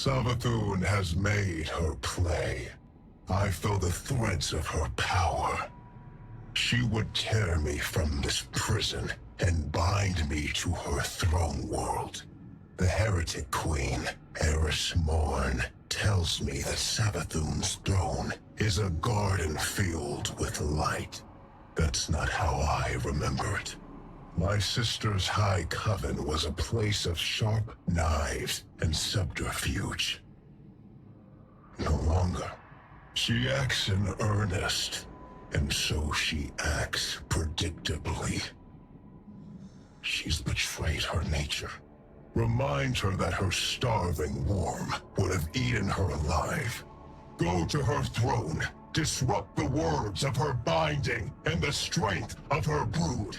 Savathun has made her play. I feel the threads of her power. She would tear me from this prison and bind me to her throne world. The heretic queen, Eris Morn, tells me that Savathun's throne is a garden filled with light. That's not how I remember it. My sister's high coven was a place of sharp knives and subterfuge. No longer. She acts in earnest, and so she acts predictably. She's betrayed her nature. Remind her that her starving worm would have eaten her alive. Go to her throne, disrupt the words of her binding and the strength of her brood.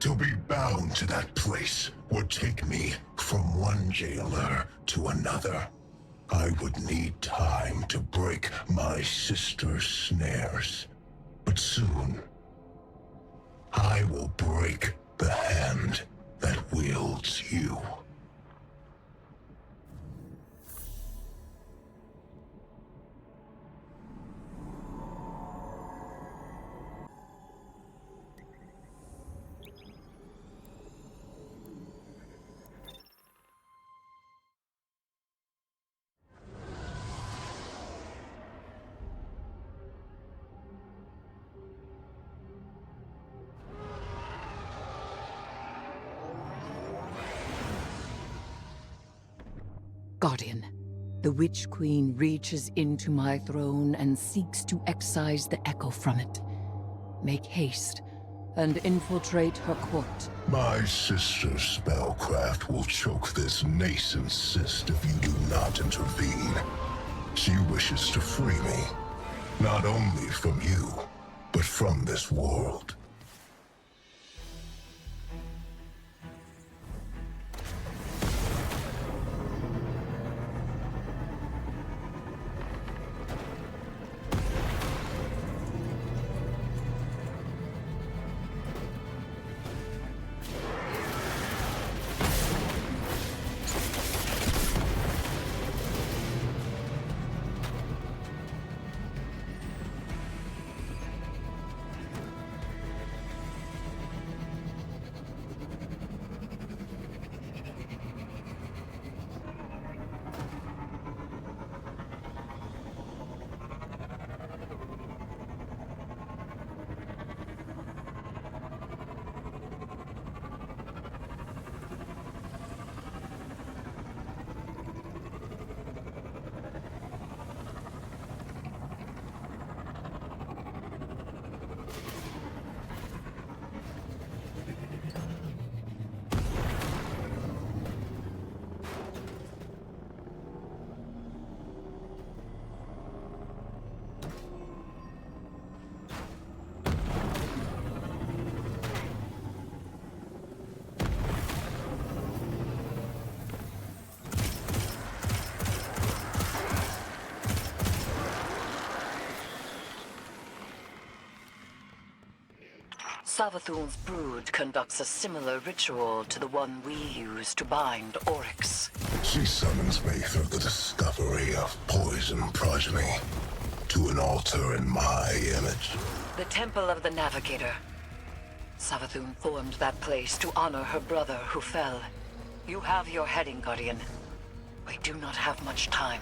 To be bound to that place would take me from one jailer to another. I would need time to break my sister's snares. But soon, I will break the hand that wields you. Guardian, the Witch Queen reaches into my throne and seeks to excise the echo from it. Make haste and infiltrate her court. My sister's spellcraft will choke this nascent cyst if you do not intervene. She wishes to free me, not only from you, but from this world. Savathun's brood conducts a similar ritual to the one we use to bind Oryx. She summons me through the discovery of poison progeny to an altar in my image. The Temple of the Navigator. Savathun formed that place to honor her brother who fell. You have your heading, Guardian. We do not have much time.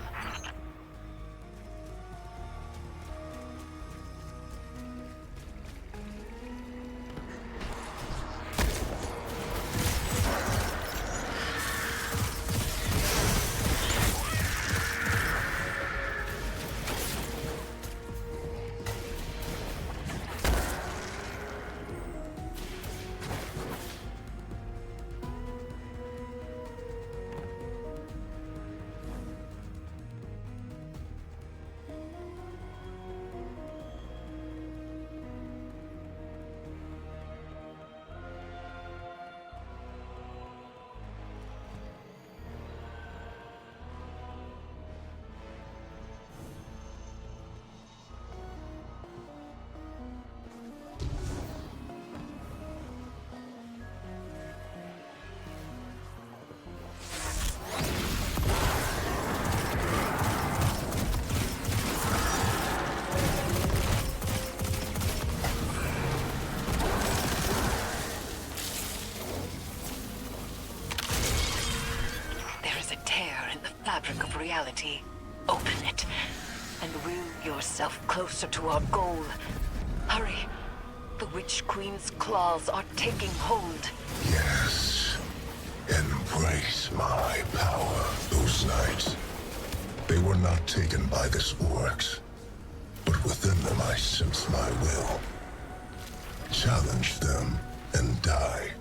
tear in the fabric of reality. Open it, and will yourself closer to our goal. Hurry. The Witch Queen's claws are taking hold. Yes. Embrace my power. Those nights, they were not taken by this Oryx, but within them I sense my will. Challenge them and die.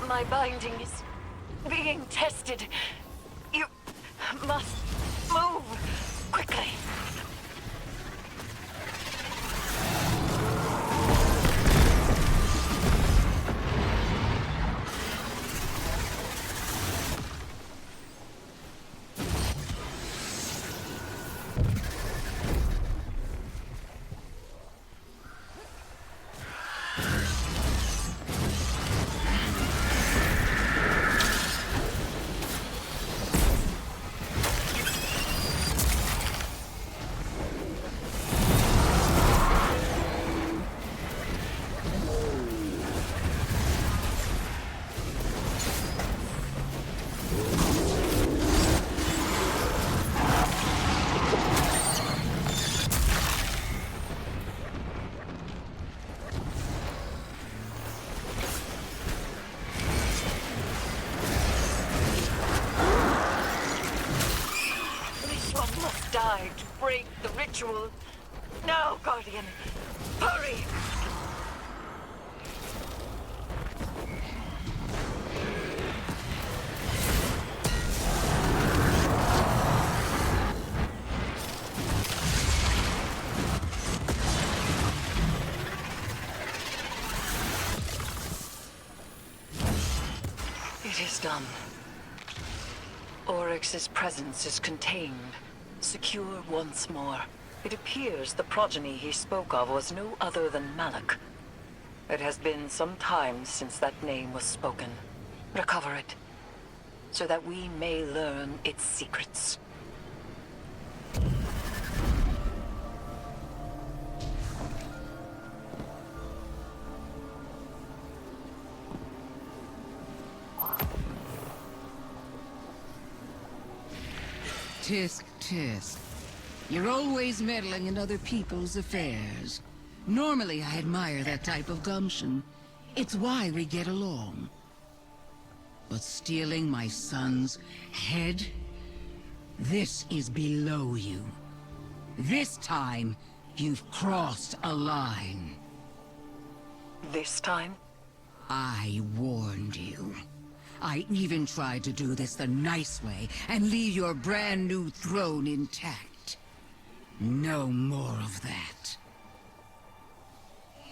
My binding is being tested. You must move quickly. Die to break the ritual. Now, Guardian, hurry! It is done. Oryx's presence is contained. Secure once more. It appears the progeny he spoke of was no other than Malak. It has been some time since that name was spoken. Recover it, so that we may learn its secrets. Tisk, tisk. You're always meddling in other people's affairs. Normally, I admire that type of gumption. It's why we get along. But stealing my son's head? This is below you. This time, you've crossed a line. This time? I warned you. I even tried to do this the nice way and leave your brand new throne intact. No more of that.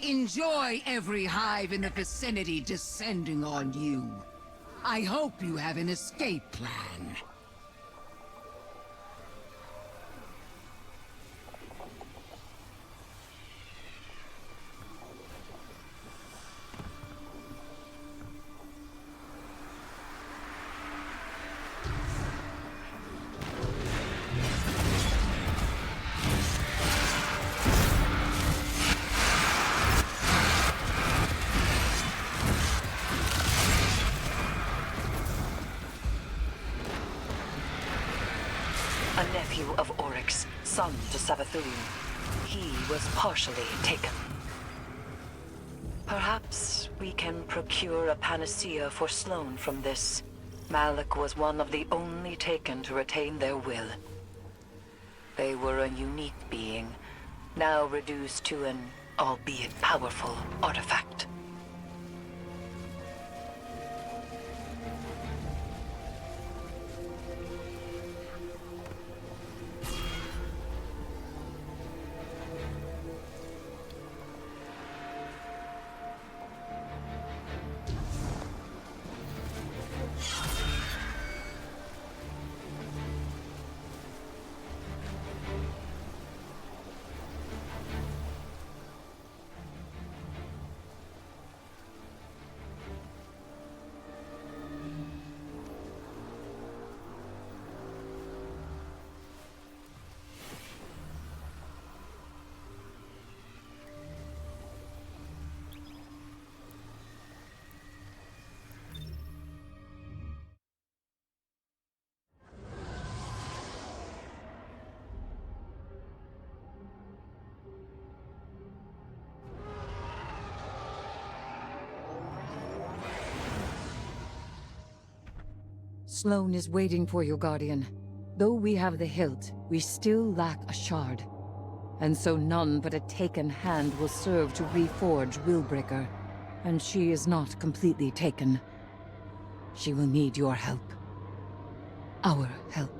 Enjoy every hive in the vicinity descending on you. I hope you have an escape plan. A nephew of Oryx, son to Savathun. He was partially taken. Perhaps we can procure a panacea for Sloane from this. Malak was one of the only taken to retain their will. They were a unique being, now reduced to an, albeit powerful, artifact. Sloane is waiting for you, Guardian. Though we have the hilt, we still lack a shard. And so none but a taken hand will serve to reforge Willbreaker. And she is not completely taken. She will need your help. Our help.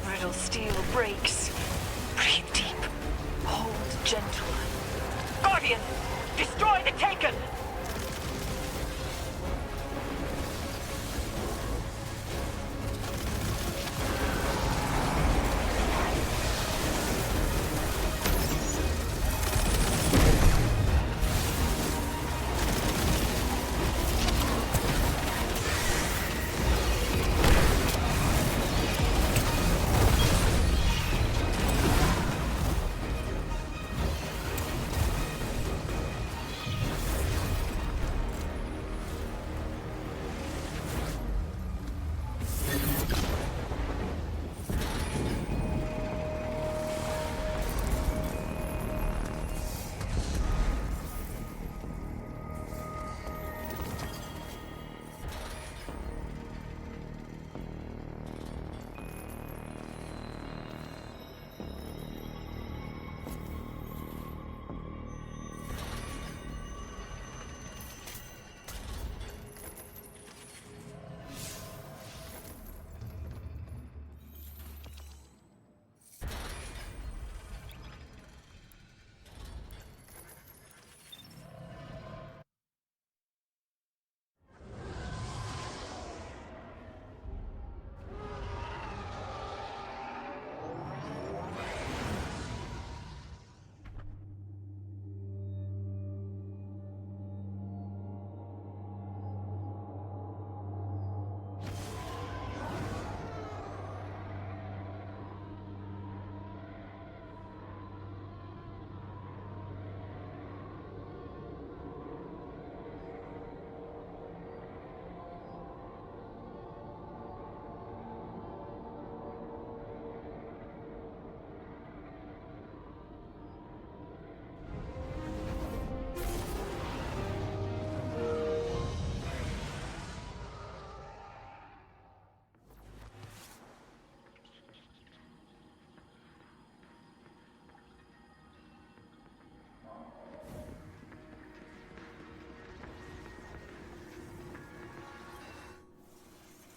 Brittle steel breaks. Breathe deep. Hold gentle. Guardian! Destroy the Taken!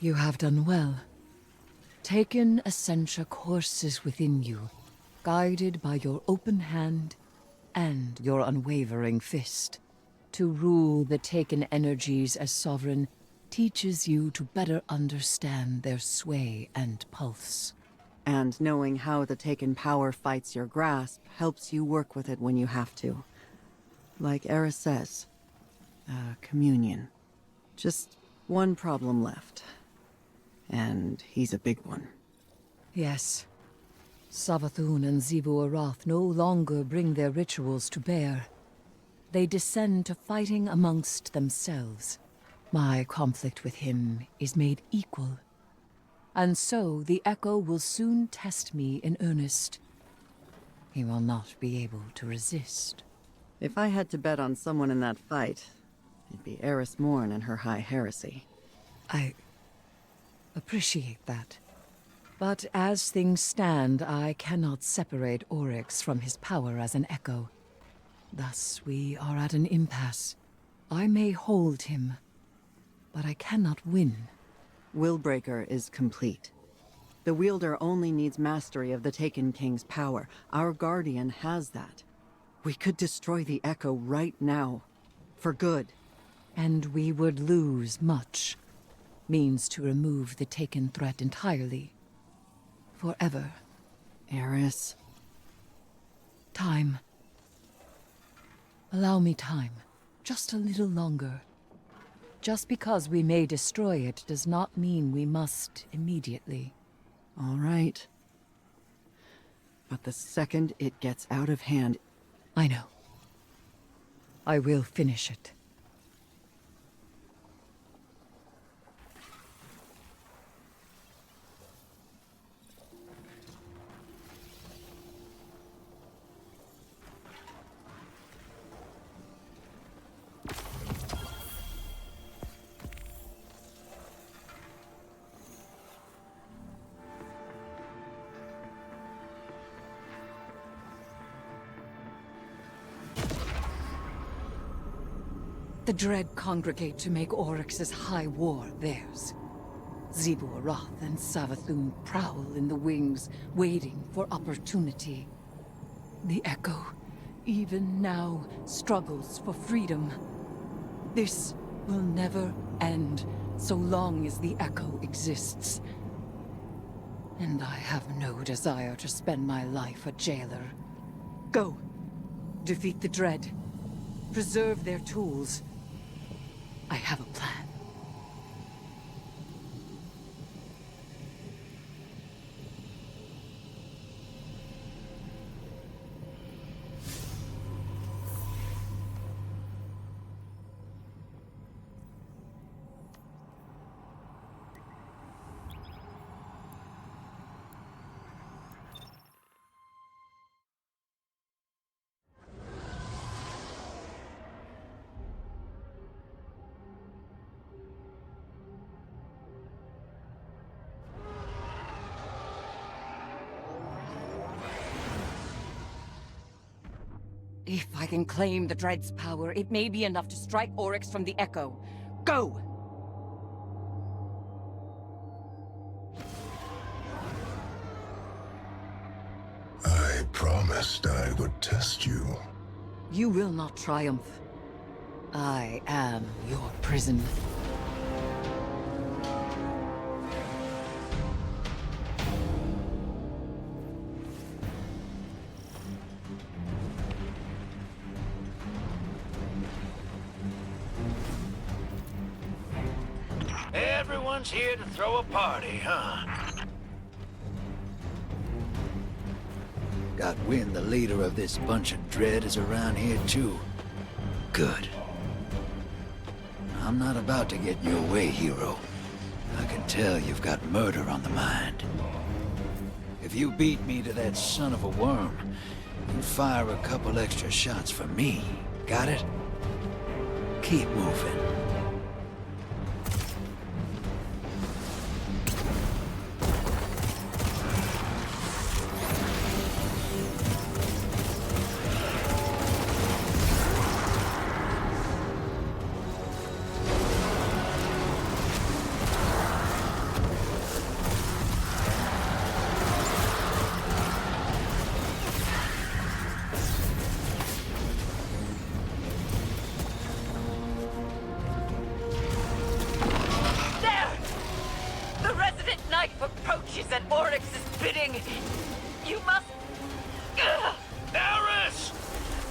You have done well. Taken Essentia courses within you, guided by your open hand and your unwavering fist. To rule the Taken energies as sovereign teaches you to better understand their sway and pulse. And knowing how the Taken power fights your grasp helps you work with it when you have to. Like Eris says, communion. Just one problem left. And he's a big one. Yes. Savathun and Xivu Arath no longer bring their rituals to bear. They descend to fighting amongst themselves. My conflict with him is made equal. And so the Echo will soon test me in earnest. He will not be able to resist. If I had to bet on someone in that fight, it'd be Eris Morn and her high heresy. I appreciate that. But as things stand, I cannot separate Oryx from his power as an Echo. Thus, we are at an impasse. I may hold him, but I cannot win. Willbreaker is complete. The wielder only needs mastery of the Taken King's power. Our Guardian has that. We could destroy the Echo right now. For good. And we would lose much. Means to remove the Taken threat entirely. Forever. Eris. Time. Allow me time. Just a little longer. Just because we may destroy it does not mean we must immediately. All right. But the second it gets out of hand... I know. I will finish it. The Dread congregate to make Oryx's high war theirs. Xivu Arath and Savathun prowl in the wings, waiting for opportunity. The Echo, even now, struggles for freedom. This will never end, so long as the Echo exists. And I have no desire to spend my life a jailer. Go. Defeat the Dread. Preserve their tools. I have a plan. If I can claim the Dread's power, it may be enough to strike Oryx from the Echo. Go! I promised I would test you. You will not triumph. I am your prison. Everyone's here to throw a party, huh? Got wind the leader of this bunch of Dread is around here too. Good. I'm not about to get in your way, hero. I can tell you've got murder on the mind. If you beat me to that son of a worm, you fire a couple extra shots for me. Got it? Keep moving. Oryx's bidding. You must... Eris!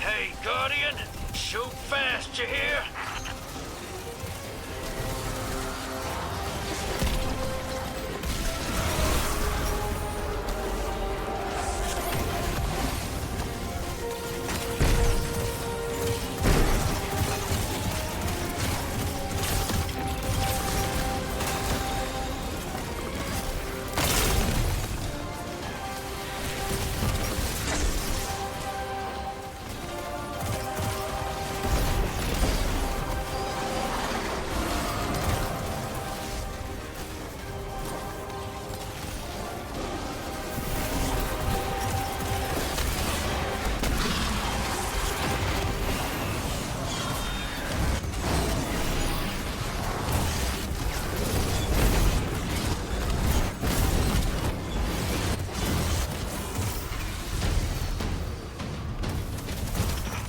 Hey, Guardian! Shoot fast, you hear?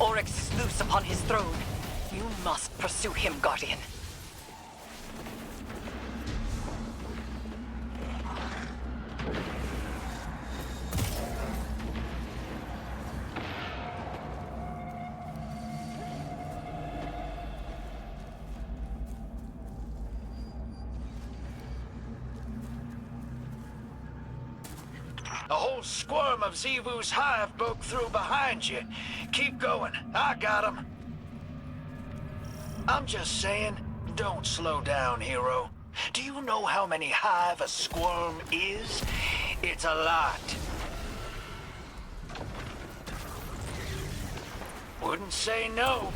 Oryx is loose upon his throne. You must pursue him, Guardian. A whole swarm of Zevu's hive broke through behind you. Keep going. I got 'em. I'm just saying, don't slow down, hero. Do you know how many hive a swarm is? It's a lot. Wouldn't say no.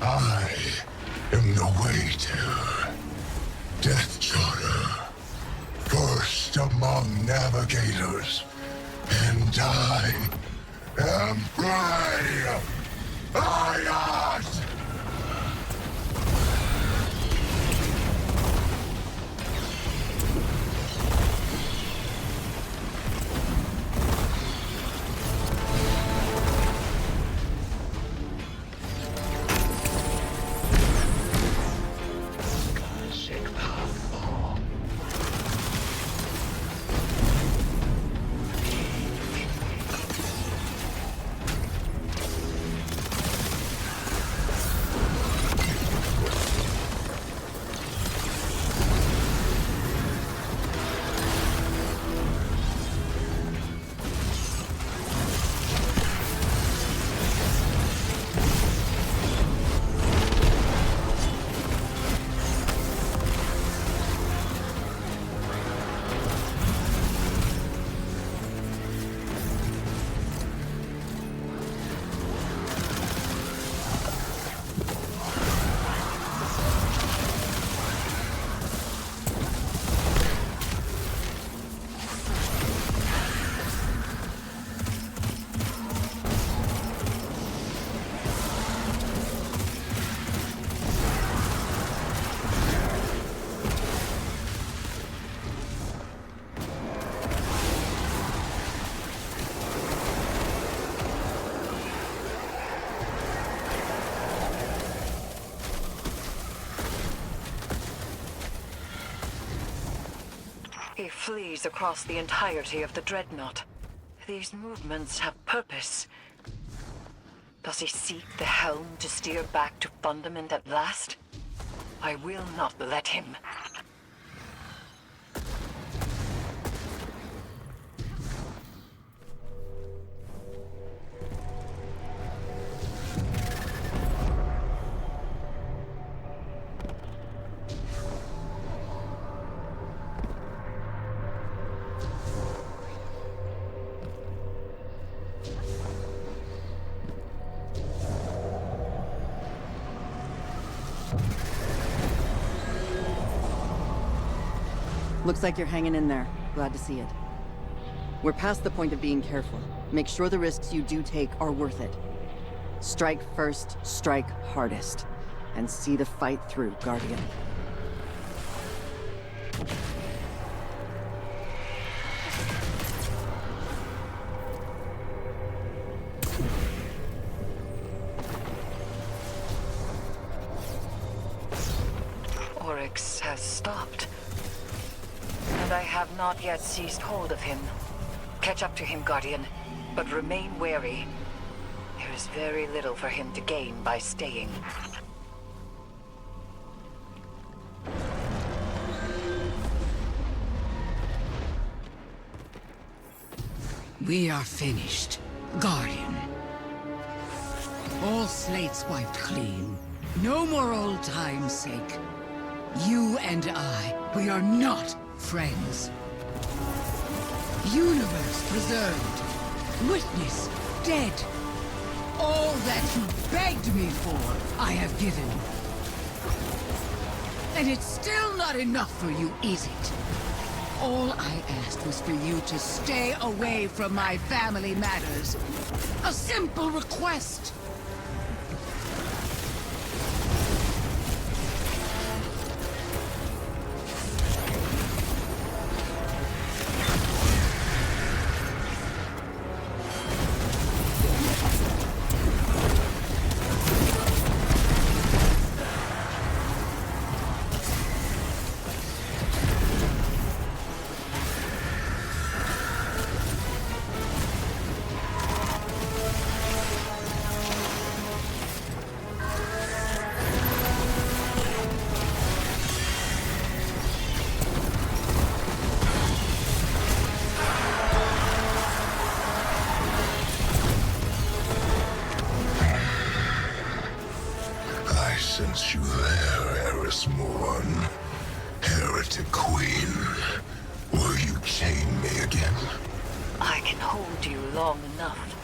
I am the waiter. Death Charter. First among navigators. And I am free! Ayat! He flees across the entirety of the Dreadnought. These movements have purpose. Does he seek the helm to steer back to Fundament at last? I will not let him. Looks like you're hanging in there. Glad to see it. We're past the point of being careful. Make sure the risks you do take are worth it. Strike first, strike hardest. And see the fight through, Guardian. Oryx has stopped. And I have not yet seized hold of him. Catch up to him, Guardian, but remain wary. There is very little for him to gain by staying. We are finished, Guardian. All slates wiped clean. No more old time's sake. You and I, we are not friends. Universe preserved. Witness dead. All that you begged me for, I have given. And it's still not enough for you, is it? All I asked was for you to stay away from my family matters. A simple request. Since you there, Eris Morn, heretic queen, will you chain me again? I can hold you long enough.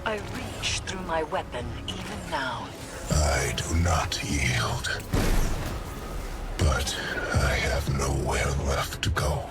I reach through my weapon even now. I do not yield. But I have nowhere left to go.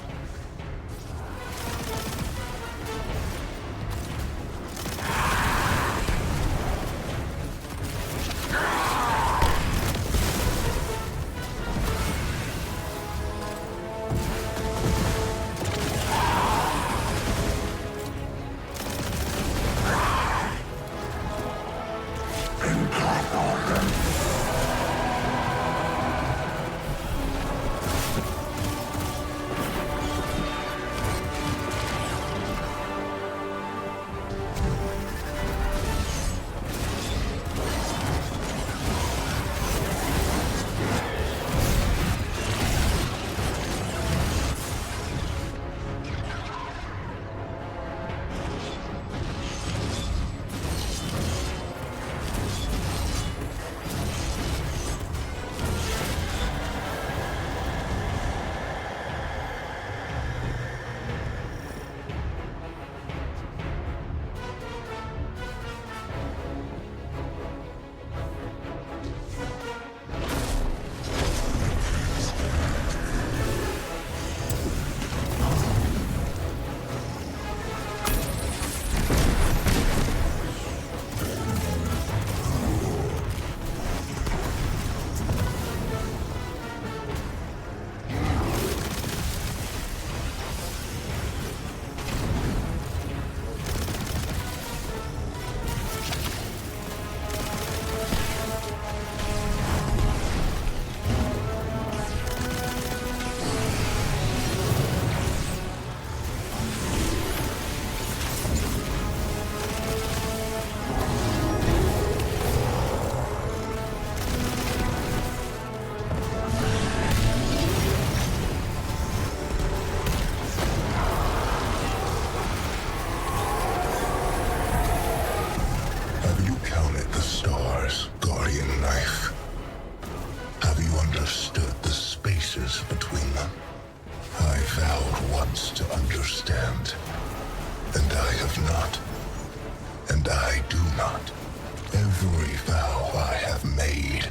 And I do not. Every vow I have made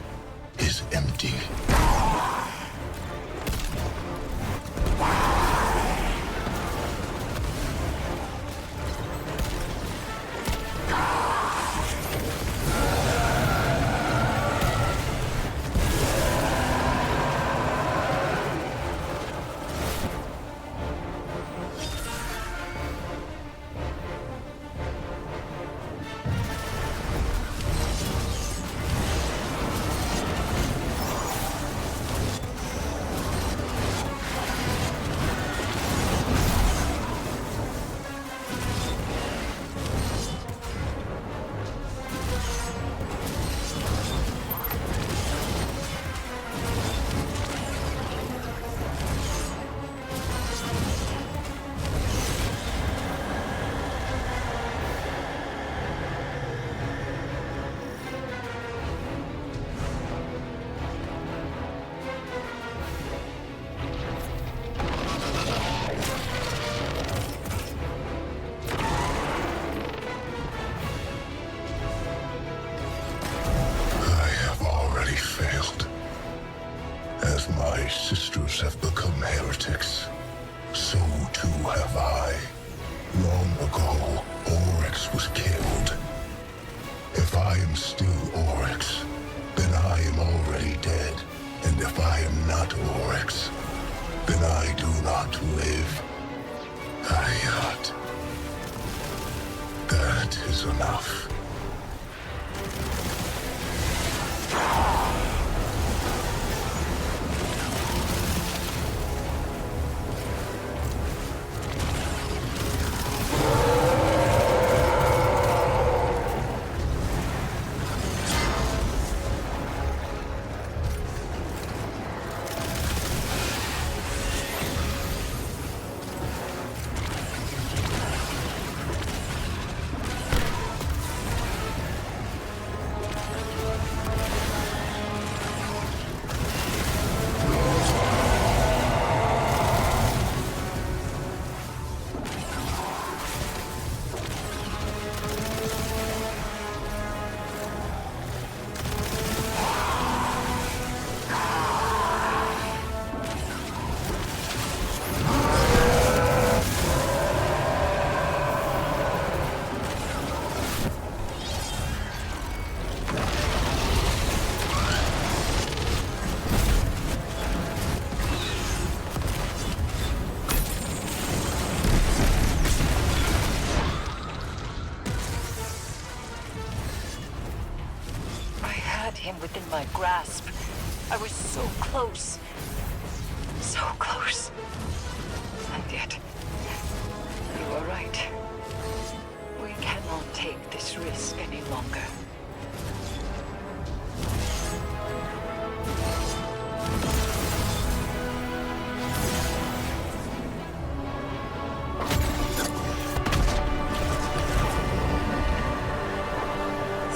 is empty. too have I. Long ago, Oryx was killed. If I am still Oryx, then I am already dead. And if I am not Oryx, then I do not live. Ayat. That is enough. Him within my grasp. I was so close. So close. And yet, you are right. We cannot take this risk any longer.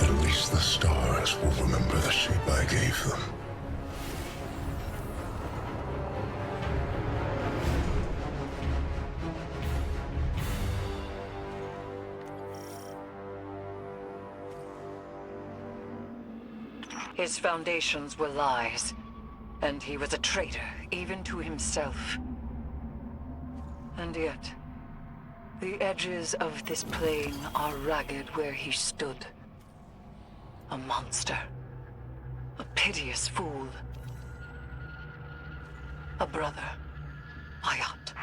At least the stars will remember the shape I gave them. His foundations were lies, and he was a traitor, even to himself. And yet, the edges of this plane are ragged where he stood. A monster. A piteous fool. A brother. Ayat.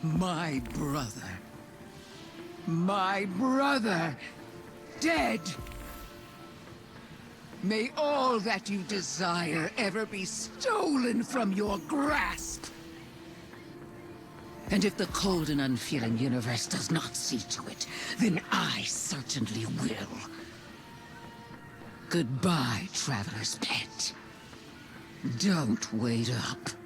My brother. My brother. Dead. May all that you desire ever be stolen from your grasp. And if the cold and unfeeling universe does not see to it, then I certainly will. Goodbye, traveler's pet. Don't wait up.